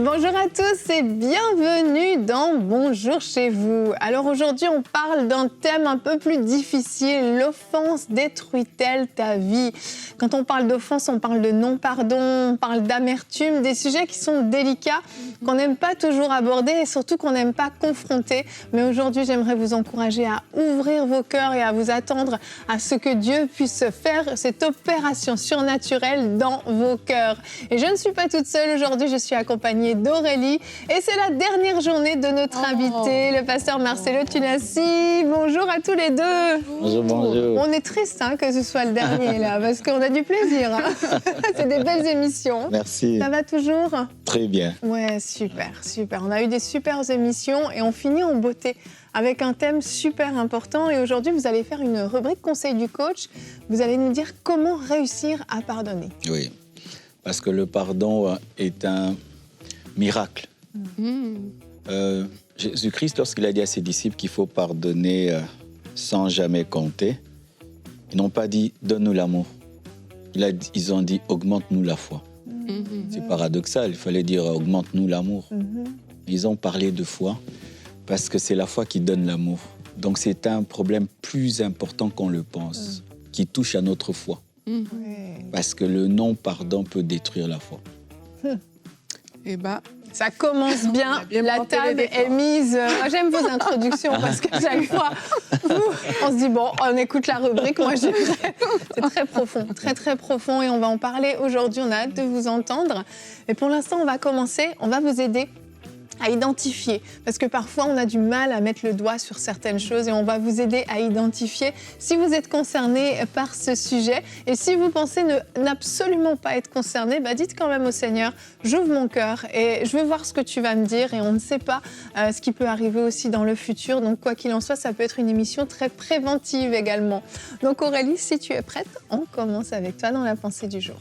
Bonjour à tous et bienvenue dans Bonjour chez vous. Alors aujourd'hui, on parle d'un thème un peu plus difficile. L'offense détruit-elle ta vie? Quand on parle d'offense, on parle de non-pardon, on parle d'amertume, des sujets qui sont délicats, qu'on n'aime pas toujours aborder et surtout qu'on n'aime pas confronter. Mais aujourd'hui, j'aimerais vous encourager à ouvrir vos cœurs et à vous attendre à ce que Dieu puisse faire cette opération surnaturelle dans vos cœurs. Et je ne suis pas toute seule aujourd'hui, je suis accompagnée d'Aurélie et c'est la dernière journée de notre invité, le pasteur Marcelo Tunassi. Bonjour à tous les deux. Bonjour, bonjour. On est triste que ce soit le dernier là, parce qu'on a du plaisir. C'est des belles émissions. Merci. Ça va toujours? Très bien. Ouais, super. On a eu des super émissions et on finit en beauté avec un thème super important. Et aujourd'hui, vous allez faire une rubrique conseil du coach. Vous allez nous dire comment réussir à pardonner. Oui, parce que le pardon est un miracle. Jésus-Christ, lorsqu'il a dit à ses disciples qu'il faut pardonner sans jamais compter, ils n'ont pas dit « donne-nous l'amour ». Ils ont dit « augmente-nous la foi ». C'est paradoxal, il fallait dire « augmente-nous l'amour ». Ils ont parlé de foi parce que c'est la foi qui donne l'amour. Donc c'est un problème plus important qu'on le pense, qui touche à notre foi. Parce que le non-pardon peut détruire la foi. Eh ben, ça commence bien, la table est mise. Moi, j'aime vos introductions parce que chaque fois, on se dit, bon, on écoute la rubrique. Moi, c'est très profond, très profond et on va en parler aujourd'hui. On a hâte de vous entendre. Et pour l'instant, on va commencer, on va vous aider à identifier, parce que parfois on a du mal à mettre le doigt sur certaines choses et on va vous aider à identifier si vous êtes concerné par ce sujet. Et si vous pensez n'absolument pas être concerné, dites quand même au Seigneur, j'ouvre mon cœur et je veux voir ce que tu vas me dire, et on ne sait pas ce qui peut arriver aussi dans le futur. Donc quoi qu'il en soit, ça peut être une émission très préventive également. Donc Aurélie, si tu es prête, on commence avec toi dans la pensée du jour.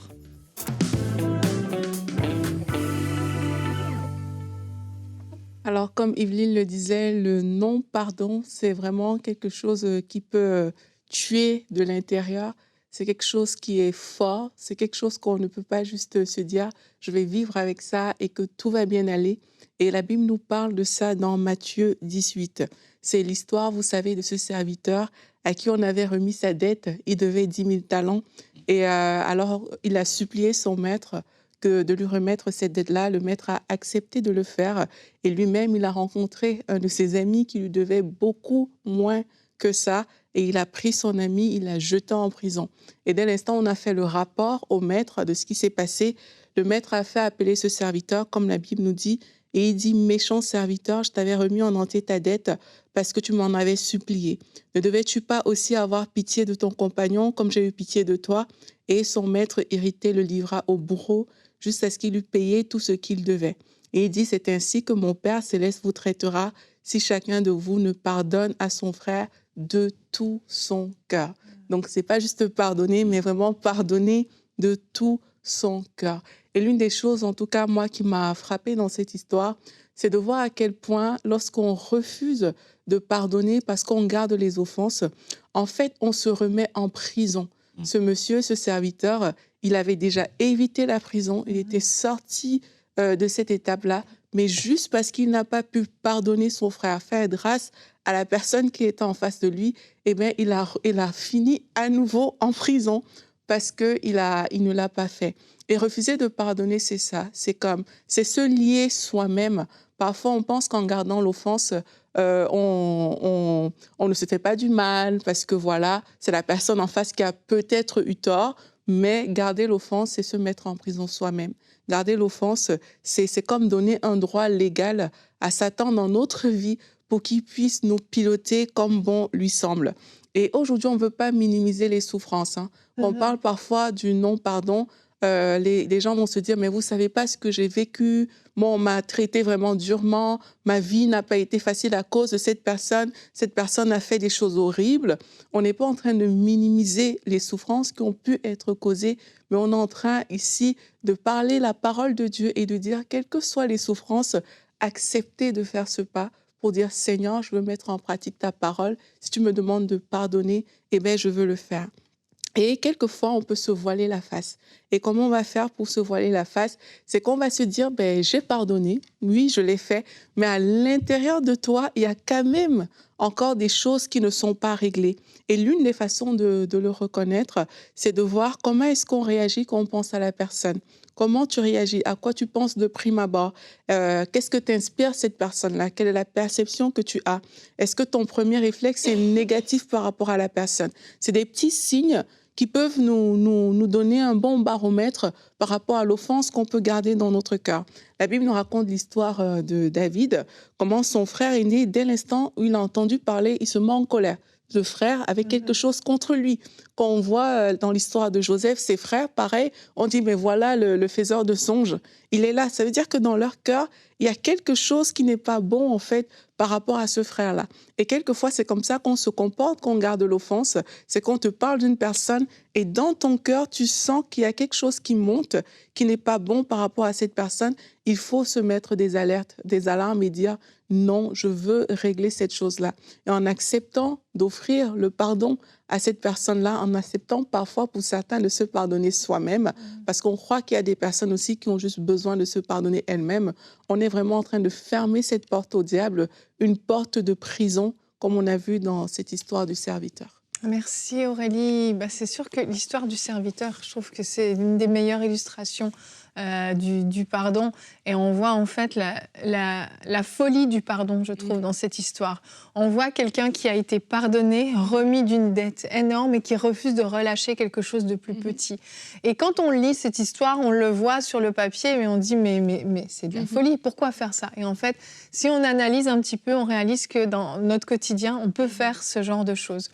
Alors, comme Evelyne le disait, le non-pardon, c'est vraiment quelque chose qui peut tuer de l'intérieur. C'est quelque chose qui est fort, c'est quelque chose qu'on ne peut pas juste se dire « je vais vivre avec ça et que tout va bien aller ». Et la Bible nous parle de ça dans Matthieu 18. C'est l'histoire, vous savez, de ce serviteur à qui on avait remis sa dette. Il devait 10 000 talents. Et alors, il a supplié son maître que de lui remettre cette dette-là. Le maître a accepté de le faire et lui-même, il a rencontré un de ses amis qui lui devait beaucoup moins que ça et il a pris son ami, il l'a jeté en prison. Et dès l'instant, on a fait le rapport au maître de ce qui s'est passé. Le maître a fait appeler ce serviteur, comme la Bible nous dit, et il dit « Méchant serviteur, je t'avais remis en entier ta dette parce que tu m'en avais supplié. Ne devais-tu pas aussi avoir pitié de ton compagnon comme j'ai eu pitié de toi ?» Et son maître irrité le livra au bourreau jusqu'à ce qu'il eût payé tout ce qu'il devait. Et il dit, c'est ainsi que mon Père céleste vous traitera si chacun de vous ne pardonne à son frère de tout son cœur. Donc, ce n'est pas juste pardonner, mais vraiment pardonner de tout son cœur. Et l'une des choses, en tout cas, moi, qui m'a frappée dans cette histoire, c'est de voir à quel point, lorsqu'on refuse de pardonner parce qu'on garde les offenses, en fait, on se remet en prison. Ce monsieur, ce serviteur, il avait déjà évité la prison, il était sorti de cette étape-là, mais juste parce qu'il n'a pas pu pardonner son frère, faire grâce à la personne qui était en face de lui, eh bien, il a fini à nouveau en prison parce qu'il ne l'a pas fait. Et refuser de pardonner, c'est ça, c'est se lier soi-même. Parfois, on pense qu'en gardant l'offense, on ne se fait pas du mal parce que voilà, c'est la personne en face qui a peut-être eu tort, mais garder l'offense, c'est se mettre en prison soi-même. Garder l'offense, c'est comme donner un droit légal à Satan dans notre vie pour qu'il puisse nous piloter comme bon lui semble. Et aujourd'hui, on ne veut pas minimiser les souffrances. On parle parfois du non-pardon. Les gens vont se dire, mais vous ne savez pas ce que j'ai vécu. Moi, on m'a traité vraiment durement. Ma vie n'a pas été facile à cause de cette personne. Cette personne a fait des choses horribles. On n'est pas en train de minimiser les souffrances qui ont pu être causées, mais on est en train ici de parler la parole de Dieu et de dire, quelles que soient les souffrances, acceptez de faire ce pas pour dire, Seigneur, je veux mettre en pratique ta parole. Si tu me demandes de pardonner, eh bien, je veux le faire. Et quelquefois, on peut se voiler la face. Et comment on va faire pour se voiler la face? C'est qu'on va se dire, ben, j'ai pardonné, oui, je l'ai fait, mais à l'intérieur de toi, il y a quand même encore des choses qui ne sont pas réglées. Et l'une des façons de le reconnaître, c'est de voir comment est-ce qu'on réagit quand on pense à la personne. Comment tu réagis? À quoi tu penses de prime abord? Qu'est-ce que t'inspire cette personne-là? Quelle est la perception que tu as? Est-ce que ton premier réflexe est négatif par rapport à la personne? C'est des petits signes qui peuvent nous donner un bon baromètre par rapport à l'offense qu'on peut garder dans notre cœur. La Bible nous raconte l'histoire de David, comment son frère est né dès l'instant où il a entendu parler, il se met en colère. Le frère avait quelque chose contre lui. Quand on voit dans l'histoire de Joseph, ses frères, pareil, on dit, mais voilà le faiseur de songes, il est là. Ça veut dire que dans leur cœur, il y a quelque chose qui n'est pas bon, en fait, par rapport à ce frère-là. Et quelquefois, c'est comme ça qu'on se comporte, qu'on garde l'offense. C'est qu'on te parle d'une personne et dans ton cœur, tu sens qu'il y a quelque chose qui monte, qui n'est pas bon par rapport à cette personne. Il faut se mettre des alertes, des alarmes et dire non, je veux régler cette chose-là. Et en acceptant d'offrir le pardon à cette personne-là, en acceptant parfois pour certains de se pardonner soi-même, parce qu'on croit qu'il y a des personnes aussi qui ont juste besoin de se pardonner elles-mêmes. On est vraiment en train de fermer cette porte au diable, une porte de prison, comme on a vu dans cette histoire du serviteur. Merci Aurélie. C'est sûr que l'histoire du serviteur, je trouve que c'est une des meilleures illustrations du pardon. Et on voit en fait la folie du pardon, je trouve, dans cette histoire. On voit quelqu'un qui a été pardonné, remis d'une dette énorme et qui refuse de relâcher quelque chose de plus petit. Et quand on lit cette histoire, on le voit sur le papier, mais on dit mais c'est de la folie, pourquoi faire ça? Et en fait, si on analyse un petit peu, on réalise que dans notre quotidien, on peut faire ce genre de choses.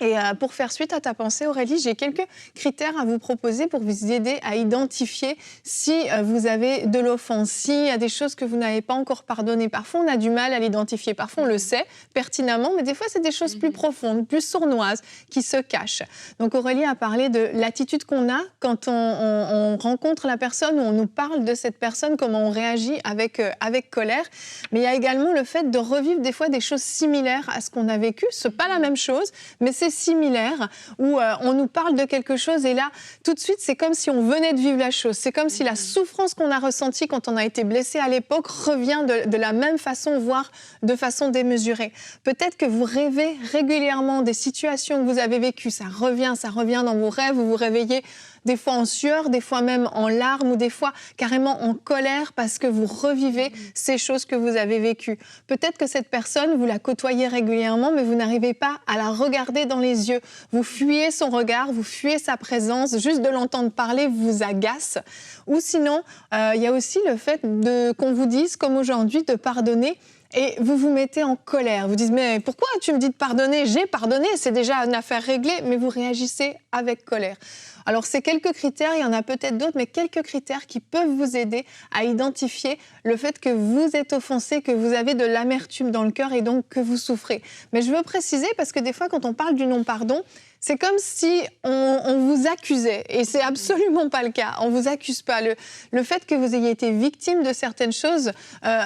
Et pour faire suite à ta pensée, Aurélie, j'ai quelques critères à vous proposer pour vous aider à identifier si vous avez de l'offense, s'il y a des choses que vous n'avez pas encore pardonnées. Parfois, on a du mal à l'identifier. Parfois, on le sait pertinemment, mais des fois, c'est des choses plus profondes, plus sournoises, qui se cachent. Donc, Aurélie a parlé de l'attitude qu'on a quand on rencontre la personne ou on nous parle de cette personne, comment on réagit avec colère. Mais il y a également le fait de revivre des fois des choses similaires à ce qu'on a vécu. Ce n'est pas la même chose, mais c'est similaire, où on nous parle de quelque chose et là, tout de suite, c'est comme si on venait de vivre la chose. C'est comme si la souffrance qu'on a ressentie quand on a été blessé à l'époque revient de la même façon, voire de façon démesurée. Peut-être que vous rêvez régulièrement des situations que vous avez vécues. Ça revient dans vos rêves, vous vous réveillez des fois en sueur, des fois même en larmes ou des fois carrément en colère parce que vous revivez ces choses que vous avez vécues. Peut-être que cette personne, vous la côtoyez régulièrement, mais vous n'arrivez pas à la regarder dans les yeux. Vous fuyez son regard, vous fuyez sa présence, juste de l'entendre parler vous agace. Ou sinon, il y a aussi le fait qu'on vous dise, comme aujourd'hui, de pardonner. Et vous vous mettez en colère. Vous dites, mais pourquoi tu me dis de pardonner? J'ai pardonné, c'est déjà une affaire réglée, mais vous réagissez avec colère. Alors, c'est quelques critères, il y en a peut-être d'autres, mais quelques critères qui peuvent vous aider à identifier le fait que vous êtes offensé, que vous avez de l'amertume dans le cœur et donc que vous souffrez. Mais je veux préciser, parce que des fois, quand on parle du non-pardon, c'est comme si on vous accusait, et c'est absolument pas le cas. On vous accuse pas. Le fait que vous ayez été victime de certaines choses,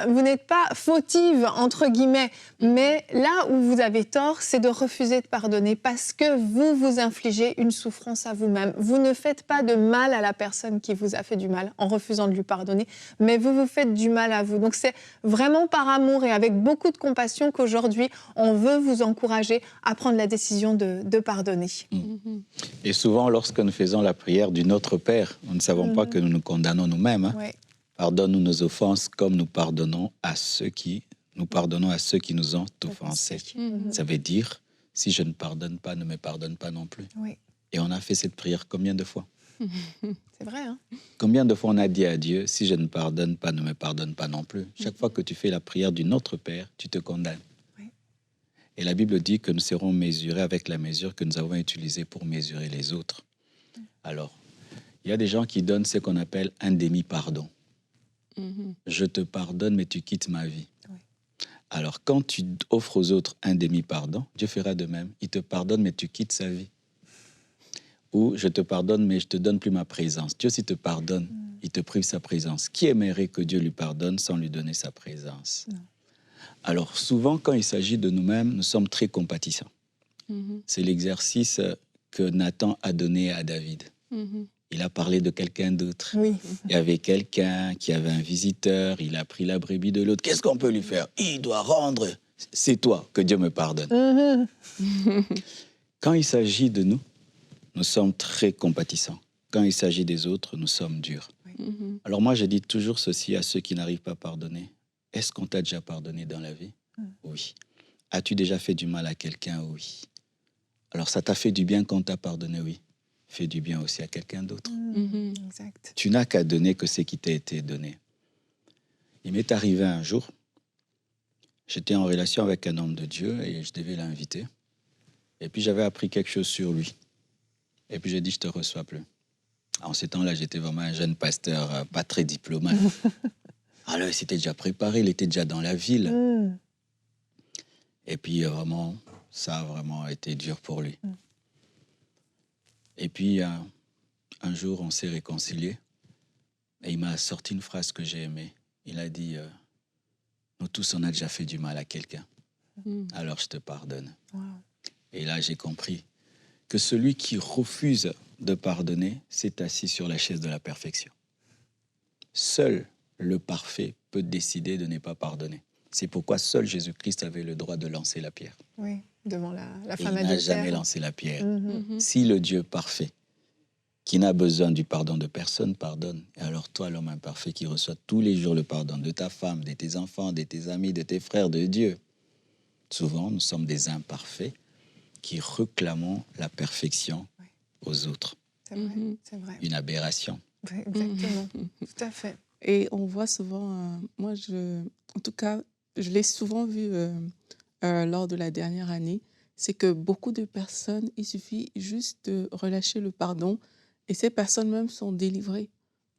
vous n'êtes pas fautive, entre guillemets, mais là où vous avez tort, c'est de refuser de pardonner parce que vous vous infligez une souffrance à vous-même. Vous ne faites pas de mal à la personne qui vous a fait du mal en refusant de lui pardonner, mais vous vous faites du mal à vous. Donc c'est vraiment par amour et avec beaucoup de compassion qu'aujourd'hui, on veut vous encourager à prendre la décision de pardonner. Et souvent, lorsque nous faisons la prière du Notre Père, nous ne savons pas que nous nous condamnons nous-mêmes. Hein. Ouais. Pardonne-nous nos offenses comme nous pardonnons à ceux qui nous ont offensés. Ça veut dire, si je ne pardonne pas, ne me pardonne pas non plus. Oui. Et on a fait cette prière combien de fois? C'est vrai, hein? Combien de fois on a dit à Dieu, si je ne pardonne pas, ne me pardonne pas non plus? Chaque fois que tu fais la prière du Notre Père, tu te condamnes. Et la Bible dit que nous serons mesurés avec la mesure que nous avons utilisée pour mesurer les autres. Alors, il y a des gens qui donnent ce qu'on appelle un demi-pardon. Je te pardonne, mais tu quittes ma vie. Oui. Alors, quand tu offres aux autres un demi-pardon, Dieu fera de même. Il te pardonne, mais tu quittes sa vie. Ou je te pardonne, mais je ne te donne plus ma présence. Dieu, s'il te pardonne, il te prive sa présence. Qui aimerait que Dieu lui pardonne sans lui donner sa présence? Non. Alors, souvent, quand il s'agit de nous-mêmes, nous sommes très compatissants. C'est l'exercice que Nathan a donné à David. Il a parlé de quelqu'un d'autre. Oui. Il y avait quelqu'un qui avait un visiteur, il a pris la brebis de l'autre. Qu'est-ce qu'on peut lui faire? Il doit rendre. C'est toi, que Dieu me pardonne. Quand il s'agit de nous, nous sommes très compatissants. Quand il s'agit des autres, nous sommes durs. Alors moi, je dis toujours ceci à ceux qui n'arrivent pas à pardonner. Est-ce qu'on t'a déjà pardonné dans la vie? Oui. As-tu déjà fait du mal à quelqu'un? Oui. Alors ça t'a fait du bien quand t'as pardonné? Oui. Fais du bien aussi à quelqu'un d'autre. Exact. Tu n'as qu'à donner que ce qui t'a été donné. Il m'est arrivé un jour, j'étais en relation avec un homme de Dieu et je devais l'inviter. Et puis j'avais appris quelque chose sur lui. Et puis j'ai dit, je te reçois plus. En ces temps-là, j'étais vraiment un jeune pasteur, pas très diplomate. Alors il s'était déjà préparé, il était déjà dans la ville. Et puis vraiment, ça a vraiment été dur pour lui. Et puis un jour, on s'est réconciliés. Et il m'a sorti une phrase que j'ai aimée. Il a dit, nous tous, on a déjà fait du mal à quelqu'un. Alors je te pardonne. Wow. Et là, j'ai compris que celui qui refuse de pardonner s'est assis sur la chaise de la perfection. Seul le parfait peut décider de ne pas pardonner. C'est pourquoi seul Jésus-Christ avait le droit de lancer la pierre. Oui, devant la Et femme il n'a adultère. jamais lancé la pierre. Si le Dieu parfait, qui n'a besoin du pardon de personne, pardonne, et alors toi, l'homme imparfait qui reçoit tous les jours le pardon de ta femme, de tes enfants, de tes amis, de tes frères, de Dieu. Souvent, nous sommes des imparfaits qui réclamons la perfection aux autres. C'est vrai, c'est vrai. Une aberration. Oui, exactement, tout à fait. Et on voit souvent, en tout cas, je l'ai souvent vu lors de la dernière année, c'est que beaucoup de personnes, il suffit juste de relâcher le pardon et ces personnes même sont délivrées,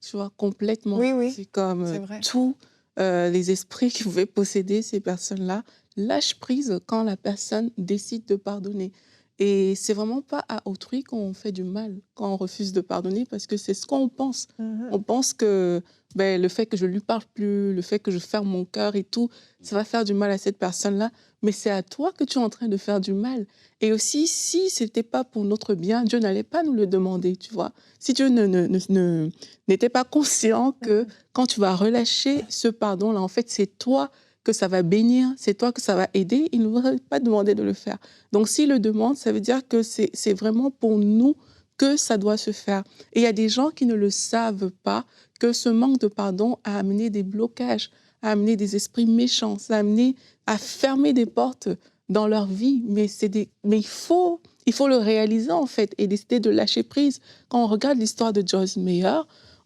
tu vois, complètement. Oui, oui, c'est comme c'est vrai. tous les esprits qui pouvaient posséder ces personnes-là lâchent prise quand la personne décide de pardonner. Et c'est vraiment pas à autrui qu'on fait du mal quand on refuse de pardonner parce que c'est ce qu'on pense. On pense que le fait que je lui parle plus, le fait que je ferme mon cœur et tout, ça va faire du mal à cette personne-là. Mais c'est à toi que tu es en train de faire du mal. Et aussi, si ce n'était pas pour notre bien, Dieu n'allait pas nous le demander, tu vois. Si Dieu n'était pas conscient que quand tu vas relâcher ce pardon-là, en fait, c'est toi que ça va bénir, c'est toi que ça va aider, il ne nous aurait pas demandé de le faire. Donc, s'il le demande, ça veut dire que c'est vraiment pour nous que ça doit se faire. Et il y a des gens qui ne le savent pas, que ce manque de pardon a amené des blocages, a amené des esprits méchants, ça a amené à fermer des portes dans leur vie. Mais il faut le réaliser, en fait, et décider de lâcher prise. Quand on regarde l'histoire de Joyce Meyer,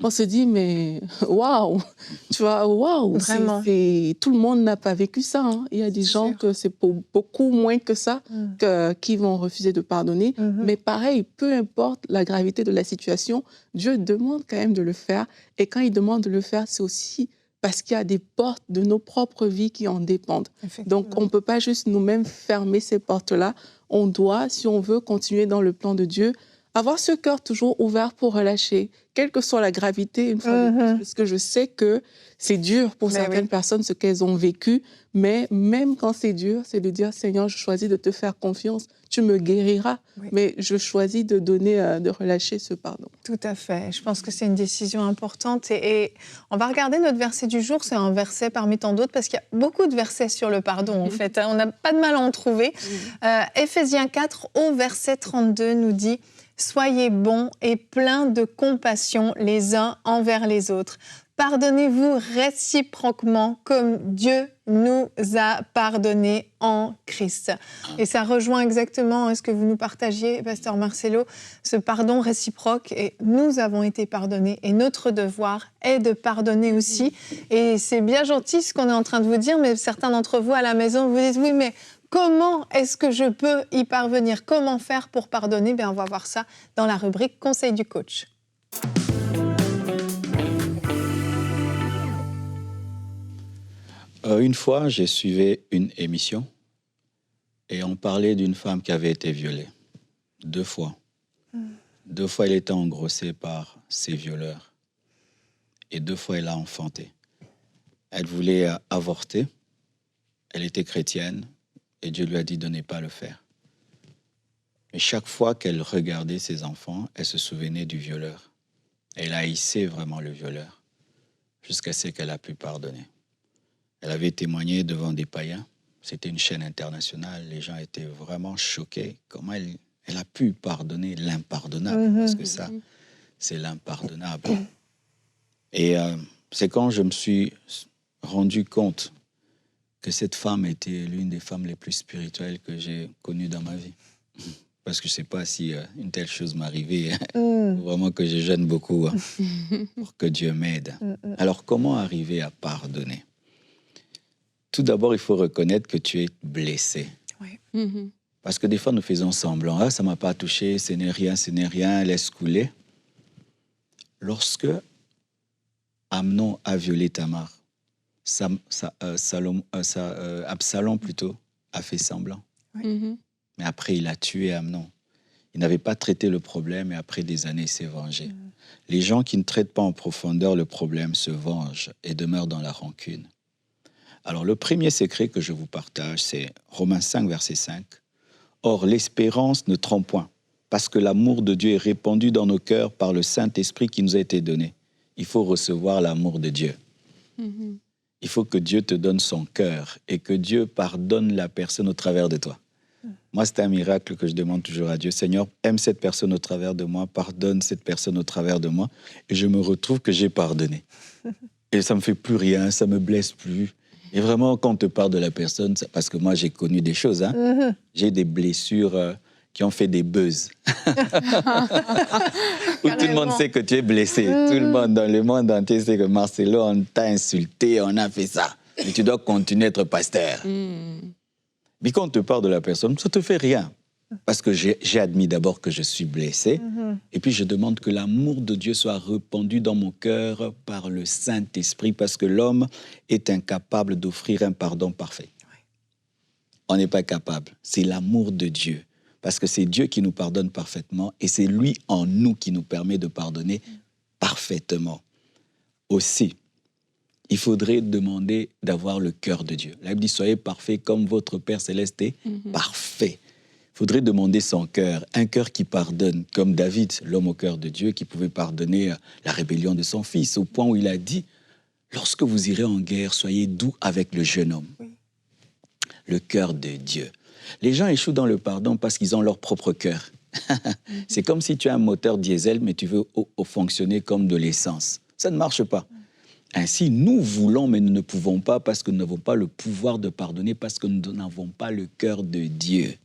on se dit, mais waouh, tu vois, waouh, Vraiment. Tout le monde n'a pas vécu ça. Hein. Il y a des gens sûr. que c'est pour beaucoup moins que ça qui vont refuser de pardonner. Mais pareil, peu importe la gravité de la situation, Dieu demande quand même de le faire. Et quand il demande de le faire, c'est aussi parce qu'il y a des portes de nos propres vies qui en dépendent. Donc, on ne peut pas juste nous-mêmes fermer ces portes-là. On doit, si on veut continuer dans le plan de Dieu, avoir ce cœur toujours ouvert pour relâcher, quelle que soit la gravité, une fois de plus, parce que je sais que c'est dur pour certaines personnes ce qu'elles ont vécu, mais même quand c'est dur, c'est de dire, Seigneur, je choisis de te faire confiance, tu me guériras, mais je choisis de donner, de relâcher ce pardon. Tout à fait. Je pense que c'est une décision importante. Et on va regarder notre verset du jour. C'est un verset parmi tant d'autres parce qu'il y a beaucoup de versets sur le pardon, en fait. On n'a pas de mal à en trouver. Éphésiens 4, au verset 32, nous dit « Soyez bons et pleins de compassion les uns envers les autres. Pardonnez-vous réciproquement comme Dieu nous a pardonné en Christ. » Et ça rejoint exactement ce que vous nous partagiez, Pasteur Marcelo, ce pardon réciproque. Et nous avons été pardonnés et notre devoir est de pardonner aussi. Et c'est bien gentil ce qu'on est en train de vous dire, mais certains d'entre vous à la maison vous disent « Oui, mais comment est-ce que je peux y parvenir? Comment faire pour pardonner ?» On va voir ça dans la rubrique « Conseil du coach ». Une fois, j'ai suivi une émission et on parlait d'une femme qui avait été violée. 2 fois. 2 fois, elle était engrossée par ses violeurs. Et 2 fois, elle a enfanté. Elle voulait avorter. Elle était chrétienne et Dieu lui a dit de ne pas le faire. Et chaque fois qu'elle regardait ses enfants, elle se souvenait du violeur. Elle haïssait vraiment le violeur, jusqu'à ce qu'elle a pu pardonner. Elle avait témoigné devant des païens. C'était une chaîne internationale. Les gens étaient vraiment choqués. Comment elle a pu pardonner l'impardonnable, parce que ça, c'est l'impardonnable. Et c'est quand je me suis rendu compte que cette femme était l'une des femmes les plus spirituelles que j'ai connues dans ma vie. Parce que je ne sais pas si une telle chose m'arrivait. Vraiment que je gêne beaucoup pour que Dieu m'aide. Alors, comment arriver à pardonner? Tout d'abord, il faut reconnaître que tu es blessé. Oui. Parce que des fois, nous faisons semblant. Ah, ça ne m'a pas touché, ce n'est rien, laisse couler. Lorsque Amnon a violé Tamar, Absalom plutôt a fait semblant. Oui. Mais après, il a tué Amnon. Il n'avait pas traité le problème et après des années, il s'est vengé. Les gens qui ne traitent pas en profondeur le problème se vengent et demeurent dans la rancune. Alors, le premier secret que je vous partage, c'est Romains 5, verset 5. « Or, l'espérance ne trompe point, parce que l'amour de Dieu est répandu dans nos cœurs par le Saint-Esprit qui nous a été donné. » Il faut recevoir l'amour de Dieu. Il faut que Dieu te donne son cœur et que Dieu pardonne la personne au travers de toi. Moi, c'est un miracle que je demande toujours à Dieu. Seigneur, aime cette personne au travers de moi, pardonne cette personne au travers de moi. Et je me retrouve que j'ai pardonné. Et ça ne me fait plus rien, ça ne me blesse plus. Et vraiment, quand on te parle de la personne, parce que moi, j'ai connu des choses. J'ai des blessures qui ont fait des buzz. Où tout le monde sait que tu es blessé. Tout le monde dans le monde entier sait que Marcelo, on t'a insulté, on a fait ça. Mais tu dois continuer à être pasteur. Mais quand on te parle de la personne, ça ne te fait rien. Parce que j'ai admis d'abord que je suis blessé. Et puis je demande que l'amour de Dieu soit répandu dans mon cœur par le Saint-Esprit, parce que l'homme est incapable d'offrir un pardon parfait. On n'est pas capable. C'est l'amour de Dieu. Parce que c'est Dieu qui nous pardonne parfaitement et c'est lui en nous qui nous permet de pardonner parfaitement. Aussi, il faudrait demander d'avoir le cœur de Dieu. La Bible dit, soyez parfaits comme votre Père Céleste est parfait. Il faudrait demander son cœur, un cœur qui pardonne, comme David, l'homme au cœur de Dieu, qui pouvait pardonner la rébellion de son fils, au point où il a dit, lorsque vous irez en guerre, soyez doux avec le jeune homme. Le cœur de Dieu. Les gens échouent dans le pardon parce qu'ils ont leur propre cœur. C'est comme si tu as un moteur diesel, mais tu veux fonctionner comme de l'essence. Ça ne marche pas. Ainsi, nous voulons, mais nous ne pouvons pas parce que nous n'avons pas le pouvoir de pardonner, parce que nous n'avons pas le cœur de Dieu.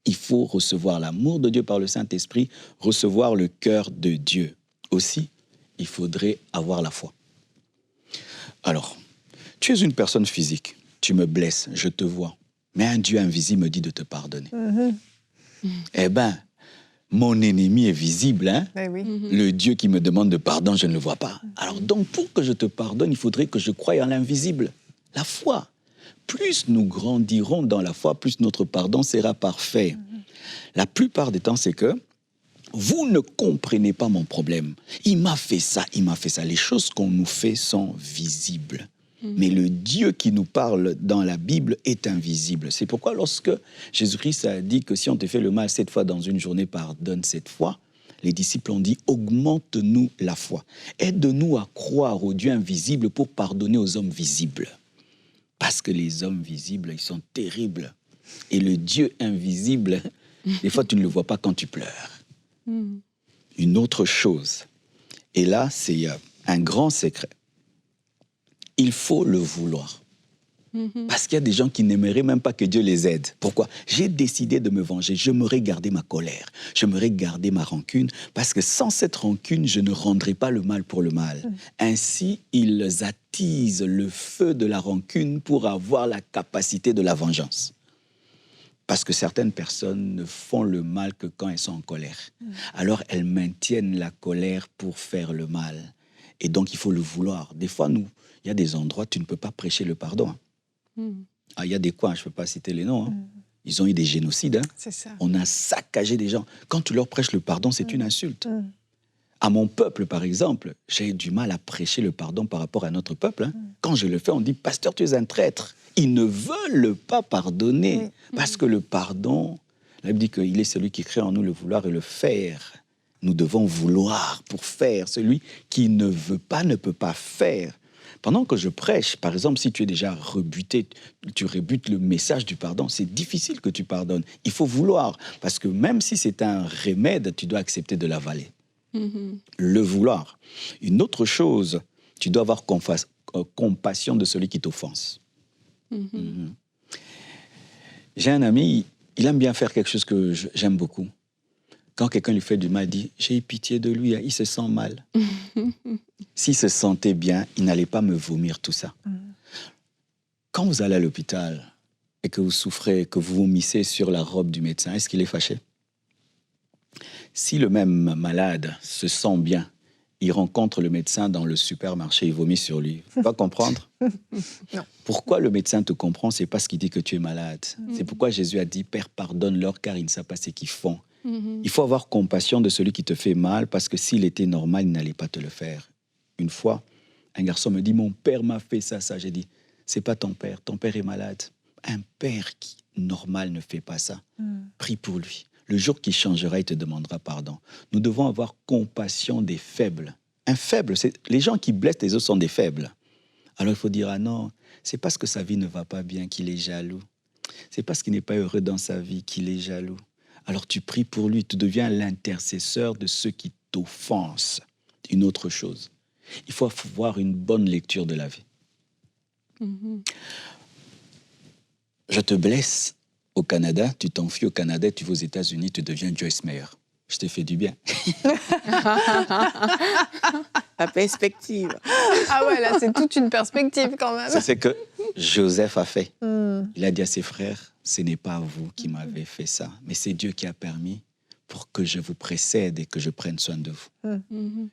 Il faut recevoir l'amour de Dieu par le Saint-Esprit, recevoir le cœur de Dieu. Aussi, il faudrait avoir la foi. Alors, tu es une personne physique, tu me blesses, je te vois, mais un Dieu invisible me dit de te pardonner. Eh bien, mon ennemi est visible, hein? Le Dieu qui me demande de pardon, je ne le vois pas. Alors donc, pour que je te pardonne, il faudrait que je croie en l'invisible, la foi. Plus nous grandirons dans la foi, plus notre pardon sera parfait. La plupart des temps, c'est que vous ne comprenez pas mon problème. Il m'a fait ça, il m'a fait ça. Les choses qu'on nous fait sont visibles. Mais le Dieu qui nous parle dans la Bible est invisible. C'est pourquoi lorsque Jésus-Christ a dit que si on te fait le mal 7 fois dans une journée, pardonne 7 fois, les disciples ont dit, augmente-nous la foi. Aide-nous à croire au Dieu invisible pour pardonner aux hommes visibles. Parce que les hommes visibles, ils sont terribles. Et le Dieu invisible, des fois, tu ne le vois pas quand tu pleures. Une autre chose, et là, c'est un grand secret. Il faut le vouloir. Parce qu'il y a des gens qui n'aimeraient même pas que Dieu les aide. Pourquoi? J'ai décidé de me venger. J'aimerais garder ma colère. J'aimerais garder ma rancune. Parce que sans cette rancune, je ne rendrai pas le mal pour le mal. Ainsi, ils attisent le feu de la rancune pour avoir la capacité de la vengeance. Parce que certaines personnes ne font le mal que quand elles sont en colère. Alors, elles maintiennent la colère pour faire le mal. Et donc, il faut le vouloir. Des fois, il y a des endroits où tu ne peux pas prêcher le pardon. Ah, il y a des coins, je ne peux pas citer les noms. Ils ont eu des génocides. C'est ça. On a saccagé des gens. Quand tu leur prêches le pardon, c'est une insulte. À mon peuple, par exemple, j'ai du mal à prêcher le pardon par rapport à notre peuple. Quand je le fais, on dit, pasteur, tu es un traître. Ils ne veulent pas pardonner. Parce que le pardon, La Bible dit qu'il est celui qui crée en nous le vouloir et le faire. Nous devons vouloir pour faire. Celui qui ne veut pas ne peut pas faire. Pendant que je prêche, par exemple, si tu es déjà rebuté, tu rebutes le message du pardon, c'est difficile que tu pardonnes. Il faut vouloir, parce que même si c'est un remède, tu dois accepter de l'avaler. Le vouloir. Une autre chose, tu dois avoir compassion de celui qui t'offense. J'ai un ami, il aime bien faire quelque chose que j'aime beaucoup. Quand quelqu'un lui fait du mal, il dit « J'ai eu pitié de lui, il se sent mal. » S'il se sentait bien, il n'allait pas me vomir tout ça. Quand vous allez à l'hôpital et que vous souffrez, que vous vomissez sur la robe du médecin, est-ce qu'il est fâché? Si le même malade se sent bien, il rencontre le médecin dans le supermarché, il vomit sur lui. Il ne faut pas comprendre. Non. Pourquoi le médecin te comprend? C'est parce qu'il dit que tu es malade. C'est pourquoi Jésus a dit « Père, pardonne-leur car ils ne savent pas ce qu'ils font. » Il faut avoir compassion de celui qui te fait mal parce que s'il était normal, il n'allait pas te le faire. Une fois, un garçon me dit « Mon père m'a fait ça, ça. » J'ai dit « C'est pas ton père est malade. Un père qui, normal, ne fait pas ça. Prie pour lui. Le jour qu'il changera, il te demandera pardon. » Nous devons avoir compassion des faibles. Un faible, les gens qui blessent les autres sont des faibles. Alors il faut dire « Ah non, c'est parce que sa vie ne va pas bien qu'il est jaloux. C'est parce qu'il n'est pas heureux dans sa vie qu'il est jaloux. » Alors tu pries pour lui, tu deviens l'intercesseur de ceux qui t'offensent. Une autre chose, il faut avoir une bonne lecture de la vie. Je te blesse au Canada, tu t'enfuis au Canada, tu vas aux États-Unis, tu deviens Joyce Meyer. Je t'ai fait du bien. La perspective. Ah ouais, là, c'est toute une perspective quand même. C'est ce que Joseph a fait. Il a dit à ses frères, ce n'est pas vous qui m'avez fait ça, mais c'est Dieu qui a permis pour que je vous précède et que je prenne soin de vous.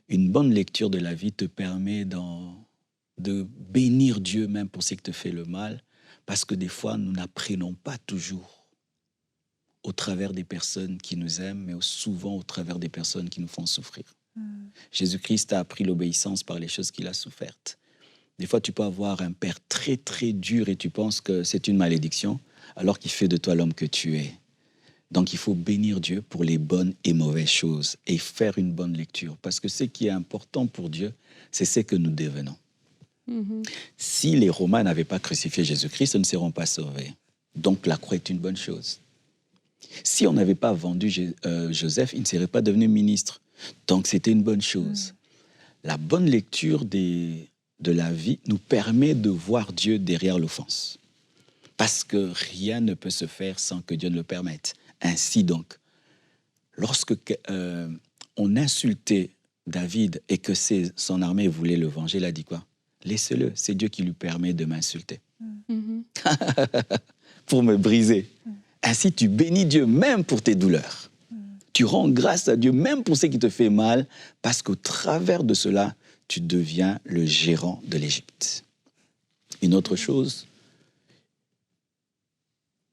Une bonne lecture de la vie te permet de bénir Dieu même pour ce qui te fait le mal, parce que des fois, nous n'apprenons pas toujours au travers des personnes qui nous aiment, mais souvent au travers des personnes qui nous font souffrir. Jésus-Christ a appris l'obéissance par les choses qu'il a souffertes. Des fois, tu peux avoir un père très, très dur et tu penses que c'est une malédiction, alors qu'il fait de toi l'homme que tu es. Donc, il faut bénir Dieu pour les bonnes et mauvaises choses et faire une bonne lecture. Parce que ce qui est important pour Dieu, c'est ce que nous devenons. Si les Romains n'avaient pas crucifié Jésus-Christ, ils ne seront pas sauvés. Donc, la croix est une bonne chose. Si on n'avait pas vendu Joseph, il ne serait pas devenu ministre. Donc, c'était une bonne chose. La bonne lecture de la vie nous permet de voir Dieu derrière l'offense. Parce que rien ne peut se faire sans que Dieu ne le permette. Ainsi donc, lorsque on insultait David et que son armée voulait le venger, il a dit quoi? Laissez-le, c'est Dieu qui lui permet de m'insulter. Pour me briser. Ainsi, tu bénis Dieu même pour tes douleurs. Tu rends grâce à Dieu même pour ce qui te fait mal, parce qu'au travers de cela, tu deviens le gérant de l'Égypte. Une autre chose,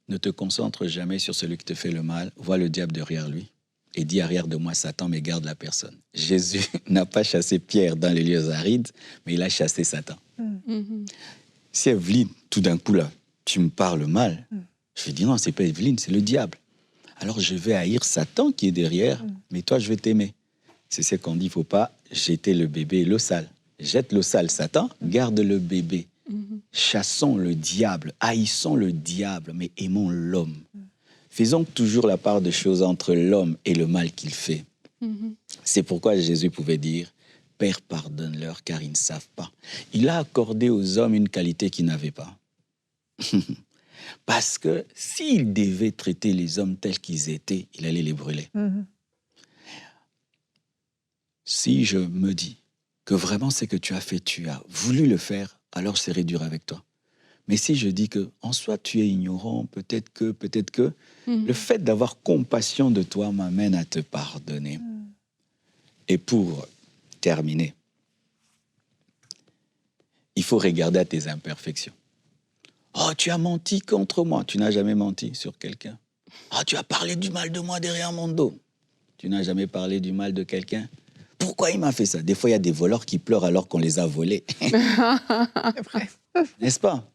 ne te concentre jamais sur celui qui te fait le mal. Vois le diable derrière lui et dis arrière de moi Satan, mais garde la personne. Jésus n'a pas chassé Pierre dans les lieux arides, mais il a chassé Satan. Si Evelyne, tout d'un coup là, tu me parles mal, je vais dire non, c'est pas Evelyne, c'est le diable. Alors je vais haïr Satan qui est derrière, mais toi je vais t'aimer. C'est ce qu'on dit, il ne faut pas jeter le bébé et l'eau sale. Jette l'eau sale, Satan, garde le bébé. Chassons le diable, haïssons le diable, mais aimons l'homme. Faisons toujours la part des choses entre l'homme et le mal qu'il fait. C'est pourquoi Jésus pouvait dire « Père, pardonne-leur, car ils ne savent pas. » Il a accordé aux hommes une qualité qu'ils n'avaient pas. Parce que s'il devait traiter les hommes tels qu'ils étaient, il allait les brûler. Si je me dis que vraiment ce que tu as fait, tu as voulu le faire, alors je serai dur avec toi. Mais si je dis que en soi tu es ignorant, peut-être que, le fait d'avoir compassion de toi m'amène à te pardonner. Et pour terminer, il faut regarder à tes imperfections. Oh, tu as menti contre moi. Tu n'as jamais menti sur quelqu'un. Oh, tu as parlé du mal de moi derrière mon dos. Tu n'as jamais parlé du mal de quelqu'un. Pourquoi il m'a fait ça? Des fois, il y a des voleurs qui pleurent alors qu'on les a volés. C'est vrai. N'est-ce pas?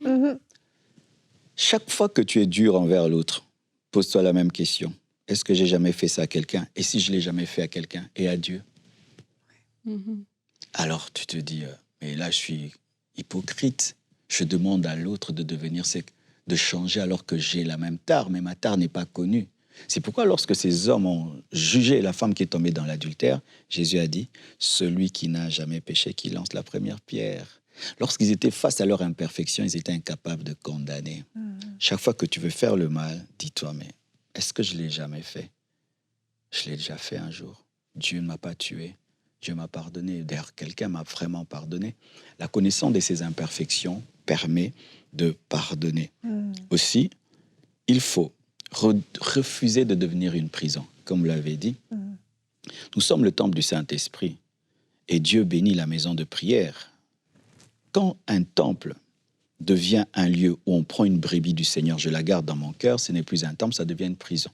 Chaque fois que tu es dur envers l'autre, pose-toi la même question. est-ce que j'ai jamais fait ça à quelqu'un? Et si je l'ai jamais fait à quelqu'un et à Dieu? Alors tu te dis, mais là je suis hypocrite. Je demande à l'autre de de changer alors que j'ai la même tare, mais ma tare n'est pas connue. C'est pourquoi lorsque ces hommes ont jugé la femme qui est tombée dans l'adultère, Jésus a dit, celui qui n'a jamais péché, qui lance la première pierre. Lorsqu'ils étaient face à leur imperfection, ils étaient incapables de condamner. Chaque fois que tu veux faire le mal, dis-toi, mais est-ce que je ne l'ai jamais fait? Je l'ai déjà fait un jour. Dieu ne m'a pas tué. Dieu m'a pardonné. D'ailleurs, quelqu'un m'a vraiment pardonné. La connaissance de ces imperfections permet de pardonner. Aussi, il faut refuser de devenir une prison. Comme vous l'avez dit, nous sommes le temple du Saint-Esprit et Dieu bénit la maison de prière. Quand un temple devient un lieu où on prend une brebis du Seigneur, je la garde dans mon cœur, ce n'est plus un temple, ça devient une prison.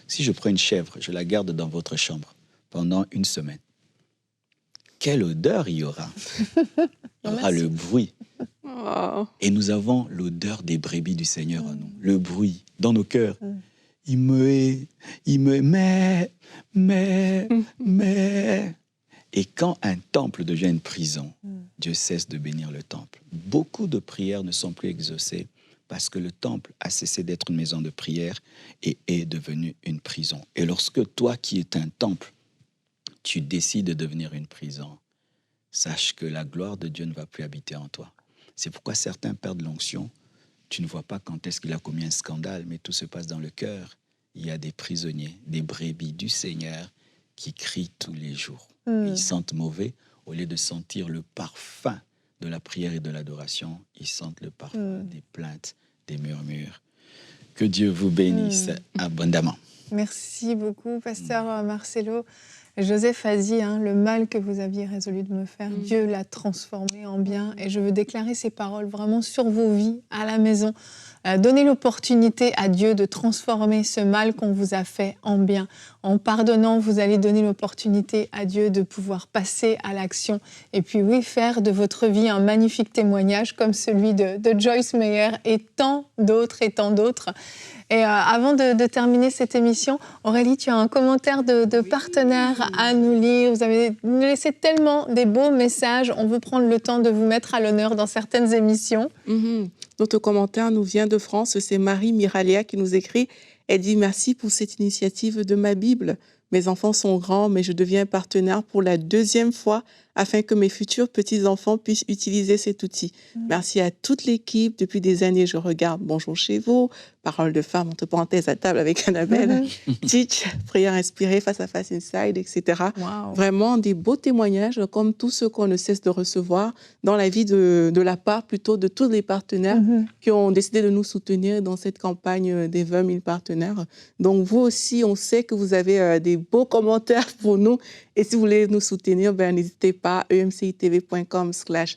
Si je prends une chèvre, je la garde dans votre chambre pendant une semaine, quelle odeur il y aura? Il y aura le bruit. Et nous avons l'odeur des brebis du Seigneur en nous, le bruit dans nos cœurs. Il me mais. Et quand un temple devient une prison, Dieu cesse de bénir le temple. Beaucoup de prières ne sont plus exaucées parce que le temple a cessé d'être une maison de prière et est devenu une prison. Et lorsque toi qui es un temple, tu décides de devenir une prison, sache que la gloire de Dieu ne va plus habiter en toi. C'est pourquoi certains perdent l'onction. Tu ne vois pas quand est-ce qu'il a commis un scandale, mais tout se passe dans le cœur. Il y a des prisonniers, des brebis du Seigneur qui crient tous les jours. Ils sentent mauvais. Au lieu de sentir le parfum de la prière et de l'adoration, ils sentent le parfum des plaintes, des murmures. Que Dieu vous bénisse abondamment. Merci beaucoup, pasteur Marcelo. Joseph a dit, le mal que vous aviez résolu de me faire, Dieu l'a transformé en bien. Et je veux déclarer ces paroles vraiment sur vos vies, à la maison. Donnez l'opportunité à Dieu de transformer ce mal qu'on vous a fait en bien. En pardonnant, vous allez donner l'opportunité à Dieu de pouvoir passer à l'action. Et puis oui, faire de votre vie un magnifique témoignage comme celui de Joyce Meyer et tant d'autres et tant d'autres. Et avant de terminer cette émission, Aurélie, tu as un commentaire de partenaire à nous lire. Vous avez nous laissé tellement des beaux messages. On veut prendre le temps de vous mettre à l'honneur dans certaines émissions. Notre commentaire nous vient de France. C'est Marie Miralia qui nous écrit. Elle dit « Merci pour cette initiative de ma Bible. Mes enfants sont grands, mais je deviens partenaire pour la 2e fois afin que mes futurs petits-enfants puissent utiliser cet outil. Merci à toute l'équipe. Depuis des années, je regarde Bonjour chez vous, Parole de femme, entre parenthèses, à table avec Annabelle, Teach, Prière inspirée, Face à Face Inside, etc. Wow. Vraiment des beaux témoignages, comme tous ceux qu'on ne cesse de recevoir dans la vie de la part plutôt de tous les partenaires qui ont décidé de nous soutenir dans cette campagne des 20 000 partenaires. Donc vous aussi, on sait que vous avez des beaux commentaires pour nous. Et si vous voulez nous soutenir, n'hésitez pas, emcitv.com/20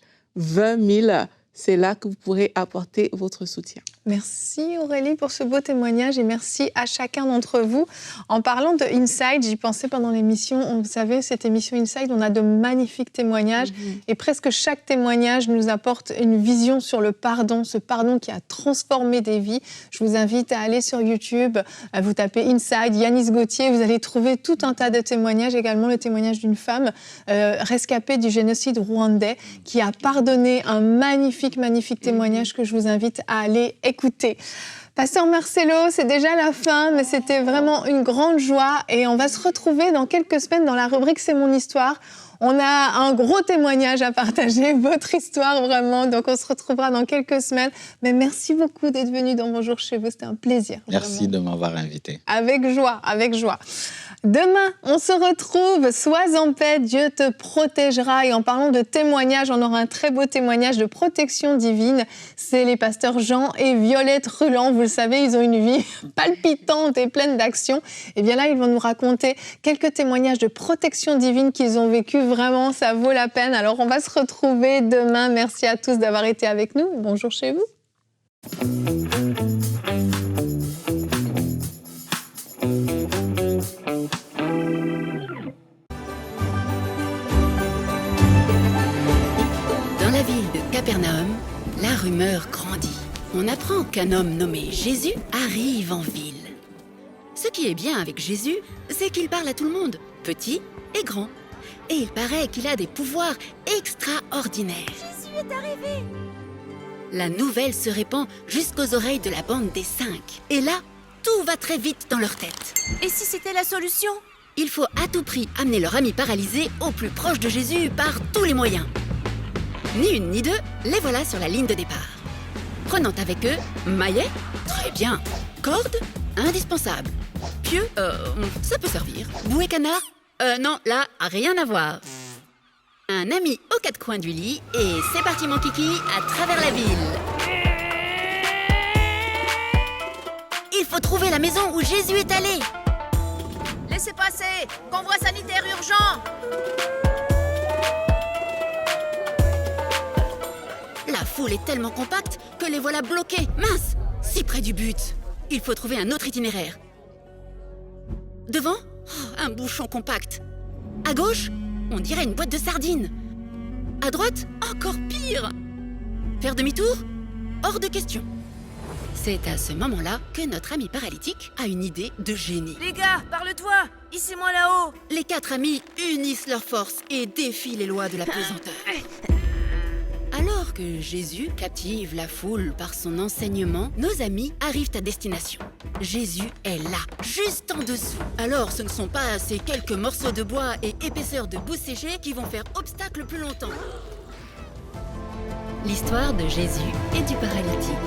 000. C'est là que vous pourrez apporter votre soutien. Merci Aurélie pour ce beau témoignage et merci à chacun d'entre vous. En parlant de Inside, j'y pensais pendant l'émission. Vous savez, cette émission Inside, on a de magnifiques témoignages et presque chaque témoignage nous apporte une vision sur le pardon, ce pardon qui a transformé des vies. Je vous invite à aller sur YouTube, à vous taper Inside, Yanis Gauthier, vous allez trouver tout un tas de témoignages, également le témoignage d'une femme rescapée du génocide rwandais qui a pardonné, un magnifique témoignage que je vous invite à aller écouter. Pasteur Marcelo, c'est déjà la fin, mais c'était vraiment une grande joie et on va se retrouver dans quelques semaines dans la rubrique « C'est mon histoire ». On a un gros témoignage à partager, votre histoire vraiment, donc on se retrouvera dans quelques semaines. Mais merci beaucoup d'être venu dans Bonjour chez vous, c'était un plaisir. Merci de m'avoir invité. Avec joie, avec joie. Demain, on se retrouve, sois en paix, Dieu te protégera. Et en parlant de témoignage, on aura un très beau témoignage de protection divine. C'est les pasteurs Jean et Violette Ruland. Vous le savez, ils ont une vie palpitante et pleine d'action. Et bien là, ils vont nous raconter quelques témoignages de protection divine qu'ils ont vécu. Vraiment, ça vaut la peine. Alors, on va se retrouver demain. Merci à tous d'avoir été avec nous. Bonjour chez vous. Dans la ville de Capernaum, la rumeur grandit. On apprend qu'un homme nommé Jésus arrive en ville. Ce qui est bien avec Jésus, c'est qu'il parle à tout le monde, petit et grand. Et il paraît qu'il a des pouvoirs extraordinaires. Jésus est arrivé. La nouvelle se répand jusqu'aux oreilles de la bande des 5. Et là, tout va très vite dans leur tête. Et si c'était la solution? Il faut à tout prix amener leur ami paralysé au plus proche de Jésus par tous les moyens. Ni une ni deux, les voilà sur la ligne de départ. Prenant avec eux maillet, très bien. Corde, indispensable. Pieu, ça peut servir. Bouée canard, non, là, rien à voir. Un ami aux 4 coins du lit et c'est parti mon kiki à travers la ville. Il faut trouver la maison où Jésus est allé. Laissez passer. Convoi sanitaire urgent. La foule est tellement compacte que les voilà bloqués. Mince, si près du but. Il faut trouver un autre itinéraire. Devant, un bouchon compact. À gauche, on dirait une boîte de sardines. À droite, encore pire. Faire demi-tour? Hors de question. C'est à ce moment-là que notre ami paralytique a une idée de génie. Les gars, parle-toi. Hissez-moi là-haut. Les 4 amis unissent leurs forces et défient les lois de la pesanteur. Alors que Jésus captive la foule par son enseignement, nos amis arrivent à destination. Jésus est là, juste en dessous. Alors ce ne sont pas ces quelques morceaux de bois et épaisseurs de boue séchée qui vont faire obstacle plus longtemps. L'histoire de Jésus et du paralytique.